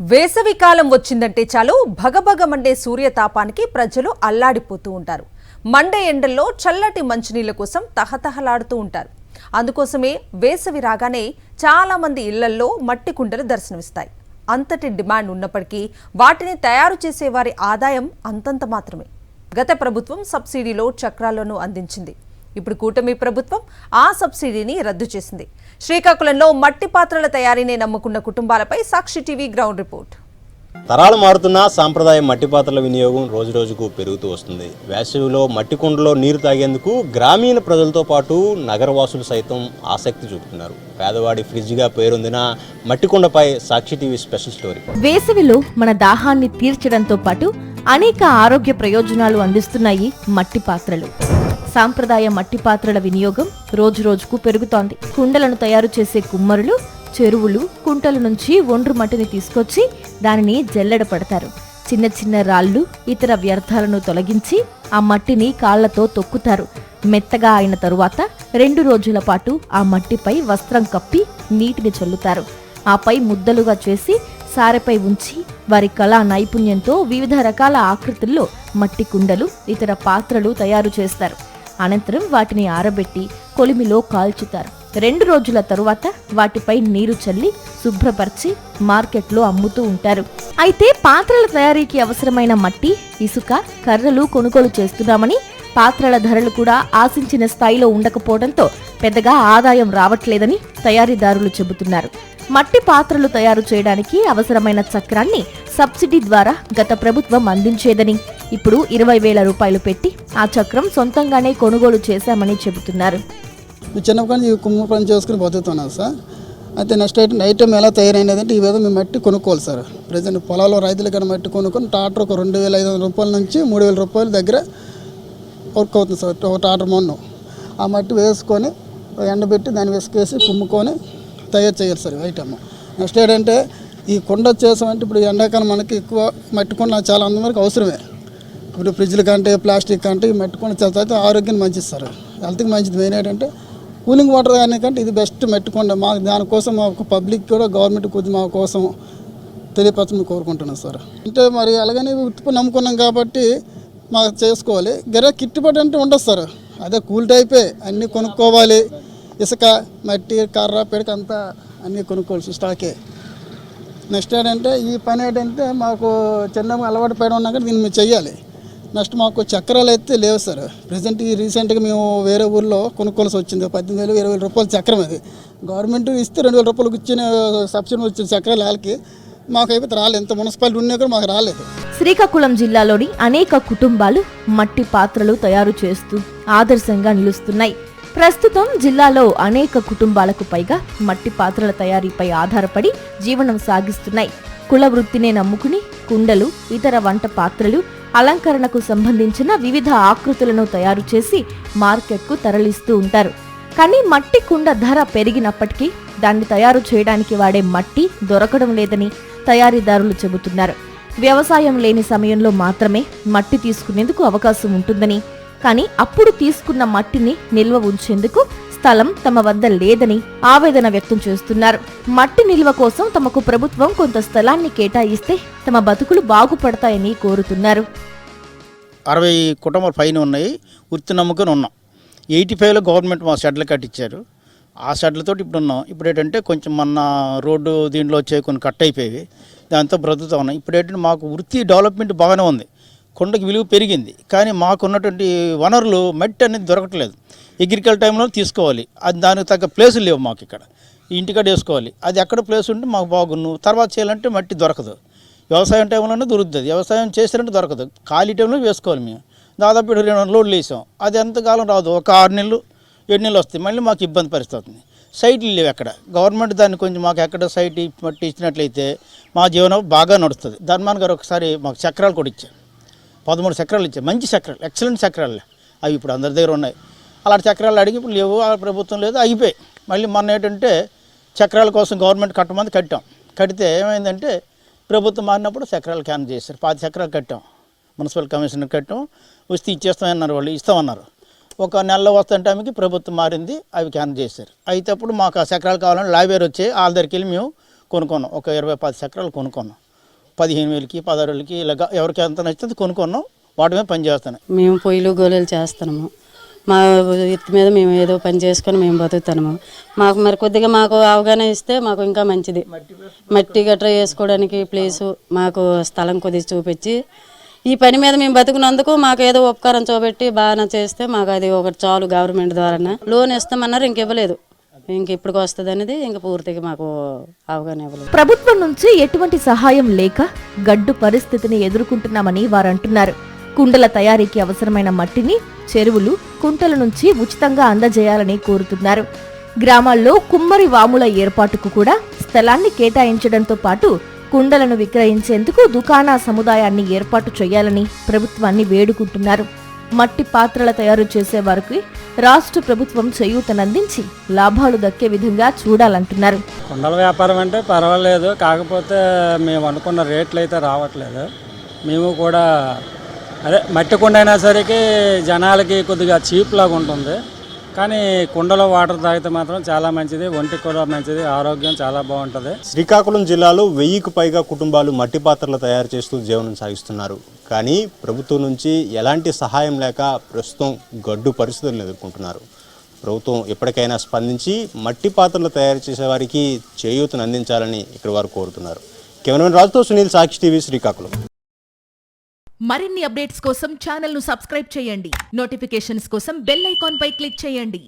వేసవి కాలం వచ్చిందంటే చాలు భగభగ మండే సూర్యతాపానికి ప్రజలు అల్లాడిపోతూ ఉంటారు. మండే ఎండల్లో చల్లటి మంచినీళ్ల కోసం తహతహలాడుతూ ఉంటారు. అందుకోసమే వేసవి రాగానే చాలా మంది ఇళ్లల్లో మట్టి కుండలు దర్శనమిస్తాయి. అంతటి డిమాండ్ ఉన్నప్పటికీ వాటిని తయారు చేసే వారి ఆదాయం అంతంత మాత్రమే. గత ప్రభుత్వం సబ్సిడీలో చక్రాలను అందించింది. ఇప్పుడు కూటమి ప్రభుత్వం ఆ సబ్సిడీని రద్దు చేసింది. శ్రీకాకుళంలో మట్టి పాత్రల తయారీని నమ్ముకున్న కుటుంబాలపై సాక్షి టీవీ గ్రౌండ్ రిపోర్ట్. తరాలు మారుతున్న సాంప్రదాయ మట్టి పాత్రల వినియోగం రోజురోజుకు పెరుగుతూ వస్తుంది. వేసవిలో మట్టి కుండలో నీరు తాగేందుకు గ్రామీణ ప్రజలతో పాటు నగరవాసులు సైతం ఆసక్తి చూపుతున్నారు. పేదవాడి ఫ్రిడ్జ్గా పేరొందిన మట్టి కుండపై సాక్షి టీవీ స్పెషల్ స్టోరీ. వేసవిలో మన దాహాన్ని తీర్చడంతో పాటు అనేక ఆరోగ్య ప్రయోజనాలు అందిస్తున్నాయి మట్టి పాత్రలు. సాంప్రదాయ మట్టి పాత్రల వినియోగం రోజురోజుకు పెరుగుతోంది. కుండలను తయారు చేసే కుమ్మరులు చెరువులు, కుంటల నుంచి ఒండ్రు మట్టిని తీసుకొచ్చి దానిని జల్లెడ పడతారు. చిన్న చిన్న రాళ్లు, ఇతర వ్యర్థాలను తొలగించి ఆ మట్టిని కాళ్లతో తొక్కుతారు. మెత్తగా అయిన తరువాత 2 రోజుల పాటు ఆ మట్టిపై వస్త్రం కప్పి నీటిని చల్లుతారు. ఆపై ముద్దలుగా చేసి సారెపై ఉంచి వారి కళా నైపుణ్యంతో వివిధ రకాల ఆకృతుల్లో మట్టి కుండలు, ఇతర పాత్రలు తయారు చేస్తారు. అనంతరం వాటిని ఆరబెట్టి కొలిమిలో కాల్చుతారు. 2 రోజుల తరువాత వాటిపై నీరు చల్లి శుభ్రపరిచి మార్కెట్లో అమ్ముతూ ఉంటారు. అయితే పాత్రల తయారీకి అవసరమైన మట్టి, ఇసుక, కర్రలు కొనుగోలు చేస్తున్నామని, పాత్రల ధరలు కూడా ఆశించిన స్థాయిలో ఉండకపోవడంతో పెద్దగా ఆదాయం రావట్లేదని తయారీదారులు చెబుతున్నారు. మట్టి పాత్రలు తయారు చేయడానికి అవసరమైన చక్రాన్ని సబ్సిడీ ద్వారా గత ప్రభుత్వం అందించేదని, ఇప్పుడు 20,000 రూపాయలు పెట్టి ఆ చక్రం సొంతంగానే కొనుగోలు చేశామని చెబుతున్నారు. చిన్నప్పటి నుంచి కుమ్మ పని చేసుకుని బతుకుతున్నాను సార్. అయితే నెక్స్ట్ ఐటమ్ ఎలా తయారైనదంటే ఈ విధంగా మేము మట్టి కొనుక్కోవాలి సార్. ప్రజెంట్ పొలాల్లో రైతులకన్నా మట్టి కొనుక్కొని ట్రాక్టర్ ఒక 2,500 రూపాయల నుంచి 3,000 రూపాయల దగ్గర వర్క్ అవుతుంది సార్. ఒక ట్రాక్టర్ మొన్న ఆ మట్టి వేసుకొని ఎండబెట్టి దాన్ని వేసుకేసి కుమ్ముకొని తయారు చేయాలి సార్ ఐటమ్. నెక్స్ట్ ఏంటంటే ఈ కుండ చేసామంటే ఇప్పుడు ఎండాకాలం మనకి ఎక్కువ మట్టి కుండ చాలా అందరికి అవసరమే. ఇప్పుడు ఫ్రిడ్జ్ల కంటే ప్లాస్టిక్ కంటే ఈ మట్టి కుండ చేస్తే ఆరోగ్యానికి మంచిది సార్, హెల్త్కి మంచిది. మెయిన్ ఏంటంటే కూలింగ్ వాటర్ దానికంటే ఇది బెస్ట్ మట్టి కుండ. మా దానికోసం మా పబ్లిక్ కూడా గవర్నమెంట్ కొద్ది మా కోసం తెలియపరచమని కోరుకుంటున్నాం సార్. అంటే మరి అలాగని ఉత్పత్తి నమ్ముకున్నాం కాబట్టి మాకు చేసుకోవాలి. గిట్టుబాటు అంటే ఉండదు సార్. అదే కూల్ టైపే అన్నీ కొనుక్కోవాలి. ఇసుక, మట్టి, కర్ర, పిడక అంతా అన్నీ కొనుక్కోవాలి స్టాకే. నెక్స్ట్ ఏంటంటే ఈ పని ఏంటంటే మాకు చిన్న అలవాటు పైన ఉన్నా కానీ దీన్ని మేము చెయ్యాలి. నెక్స్ట్ మాకు చక్రాలు అయితే లేవు సార్. ప్రజెంట్ ఈ రీసెంట్గా మేము వేరే ఊళ్ళో కొనుక్కోవాల్సి వచ్చింది. 18,000, 20,000 రూపాయల చక్రం. అది గవర్నమెంట్ ఇస్తే 2,000 రూపాయలకు ఇచ్చిన సబ్సిడీ వచ్చిన చక్రాలు వాళ్ళకి మాకైతే రాలేదు. ఎంత మున్సిపాలిటీ ఉన్నా కూడా మాకు రాలేదు. శ్రీకాకుళం జిల్లాలోని అనేక కుటుంబాలు మట్టి పాత్రలు తయారు చేస్తూ ఆదర్శంగా నిలుస్తున్నాయి. ప్రస్తుతం జిల్లాలో అనేక కుటుంబాలకు పైగా మట్టి పాత్రల తయారీపై ఆధారపడి జీవనం సాగిస్తున్నాయి. కుల వృత్తినే నమ్ముకుని కుండలు, ఇతర వంట పాత్రలు, అలంకరణకు సంబంధించిన వివిధ ఆకృతులను తయారు చేసి మార్కెట్కు తరలిస్తూ ఉంటారు. కానీ మట్టి కుండ ధర పెరిగినప్పటికీ దాన్ని తయారు చేయడానికి వాడే మట్టి దొరకడం లేదని తయారీదారులు చెబుతున్నారు. వ్యవసాయం లేని సమయంలో మాత్రమే మట్టి తీసుకునేందుకు అవకాశం ఉంటుందని, కానీ అప్పుడు తీసుకున్న మట్టిని నిల్వ ఉంచేందుకు స్థలం తమ వద్ద లేదని ఆవేదన వ్యక్తం చేస్తున్నారు. మట్టి నిల్వ కోసం తమకు ప్రభుత్వం కొంత స్థలాన్ని కేటాయిస్తే తమ బతుకులు బాగుపడతాయని కోరుతున్నారు. 60 కుటుంబాలు పైన ఉన్నాయి. వృత్తి నమ్ముకొని ఉన్నాం. 85లో గవర్నమెంట్ మా షెడ్లు కట్టించారు. ఆ షెడ్లతోటి ఇప్పుడు ఉన్నాం. ఇప్పుడు ఏంటంటే కొంచెం మొన్న రోడ్డు దీంట్లో వచ్చే కొన్ని కట్ అయిపోయి దాంతో బ్రతుకుతా ఉన్నాం. ఇప్పుడు ఏంటంటే మాకు వృత్తి డెవలప్మెంట్ బాగానే ఉంది. కొండకి విలువ పెరిగింది. కానీ మాకున్నటువంటి వనరులు మట్టి అనేది దొరకట్లేదు. అగ్రికల్చర్ టైంలో తీసుకోవాలి. అది దానికి తగ్గ ప్లేసులు లేవు మాకు. ఇక్కడ ఇంటికాడ వేసుకోవాలి. అది ఎక్కడ ప్లేస్ ఉంటే మాకు బాగున్ను. తర్వాత చేయాలంటే మట్టి దొరకదు. వ్యవసాయం టైంలోనే దొరుకుతుంది. వ్యవసాయం చేసినట్టు దొరకదు. ఖాళీ టైంలో వేసుకోవాలి. మేము దాదాపు 2 లోడ్లు వేసాం. అది ఎంతకాలం రాదు. ఒక 6 నెలలు 7 నెలలు వస్తాయి. మళ్ళీ మాకు ఇబ్బంది పరిస్థితి అవుతుంది. సైట్లు లేవు ఎక్కడ. గవర్నమెంట్ దాన్ని కొంచెం మాకు ఎక్కడ సైట్ మట్టి ఇచ్చినట్లయితే మా జీవనం బాగా నడుస్తుంది. ధర్మాన్ గారు ఒకసారి మాకు చక్రాలు కూడా ఇచ్చారు. 13 చక్రాలు ఇచ్చారు. మంచి చక్రాలు, ఎక్సలెంట్ చక్రాలు. అవి ఇప్పుడు అందరి దగ్గర ఉన్నాయి. అలాంటి చక్రాలు అడిగి ఇప్పుడు లేవు, ఆ ప్రభుత్వం లేదు, అయిపోయి. మళ్ళీ మొన్న ఏంటంటే చక్రాల కోసం గవర్నమెంట్ కట్టమంది కట్టాం. కడితే ఏమైందంటే ప్రభుత్వం మారినప్పుడు చక్రాలు క్యాన్ చేశారు. 10 చక్రాలు కట్టాం. మున్సిపల్ కమిషనర్ కట్టాం. వస్తే ఇచ్చేస్తామన్నారు. వాళ్ళు ఇస్తామన్నారు. ఒక నెలలో వస్తున్న టైంకి ప్రభుత్వం మారింది. అవి క్యాన్ చేశారు. అయితే అప్పుడు మాకు ఆ చక్రాలు కావాలని లాబేర్ వచ్చి వాళ్ళ దగ్గరికి వెళ్ళి మేము కొనుక్కున్నాం. ఒక 20-10 చక్రాలు కొనుక్కున్నాం. 15,000కి 16,000కి ఇలాగ ఎవరికి ఎంత నచ్చితే కొనుక్కున్నాం, వాటి మీద పని చేస్తాను. మేము పొయ్యిలు గోళీలు చేస్తున్నాము. మా వృత్తి మీద మేము ఏదో పని చేసుకొని మేము బతుకుతున్నాము. మాకు మరి కొద్దిగా మాకు అవగాహన ఇస్తే మాకు ఇంకా మంచిది. మట్టి గట్రా వేసుకోవడానికి ప్లేసు మాకు స్థలం కొద్దిగా చూపించి ఈ పని మీద మేము బతుకున్నందుకు మాకు ఏదో ఉపకారం చూపెట్టి బాగా చేస్తే మాకు అది ఒకటి చాలు. గవర్నమెంట్ ద్వారా లోన్ ఇస్తామన్నారు, ఇంక ఇవ్వలేదు. ఇంక ఇప్పుడు వస్తుంది అనేది ఇంక పూర్తిగా మాకు అవగాహన ఇవ్వలేదు. ప్రభుత్వం నుంచి ఎటువంటి సహాయం లేక గడ్డు పరిస్థితిని ఎదుర్కొంటున్నామని వారంటున్నారు. కుండల తయారీకి అవసరమైన మట్టిని చెరువులు, కుంటల నుంచి ఉచితంగా అందజేయాలని కోరుతున్నారు. గ్రామాల్లో కుమ్మరి వాముల ఏర్పాటుకు కూడా స్థలాన్ని కేటాయించడంతో పాటు కుండలను విక్రయించేందుకు దుకాణ సముదాయాన్ని ఏర్పాటు చేయాలని ప్రభుత్వాన్ని వేడుకుంటున్నారు. మట్టి పాత్రల తయారు చేసే వారికి రాష్ట్ర ప్రభుత్వం చేయూతనందించి లాభాలు దక్కే విధంగా చూడాలంటున్నారు. కుండల వ్యాపారం అంటే పర్వాలేదు, కాకపోతే మేము అనుకున్న రేట్లు అయితే రావట్లేదు. మేము కూడా అదే మట్టి కుండ అయినా సరికి జనాలకి కొద్దిగా చీప్ లాగా ఉంటుంది, కానీ కుండలో వాటర్ తాగితే మాత్రం చాలా మంచిది, ఒంటికి కూడా మంచిది, ఆరోగ్యం చాలా బాగుంటుంది. శ్రీకాకుళం జిల్లాలో 1000కు పైగా కుటుంబాలు మట్టి పాత్రలు తయారు చేస్తూ జీవనం సాగిస్తున్నారు. కానీ ప్రభుత్వం నుంచి ఎలాంటి సహాయం లేక ప్రస్తుతం గడ్డు పరిస్థితులను ఎదుర్కొంటున్నారు. ప్రభుత్వం ఎప్పటికైనా స్పందించి మట్టి పాత్రలు తయారు చేసే వారికి చేయూతను అందించాలని ఇక్కడ వారు కోరుతున్నారు. కెమెరామెన్ రాజుతో సునీల్, సాక్షి టీవీ, శ్రీకాకుళం. మరిన్ని అప్డేట్స్ కోసం ఛానల్ను సబ్స్క్రైబ్ చేయండి. నోటిఫికేషన్స్ కోసం బెల్ ఐకాన్ పై క్లిక్ చేయండి.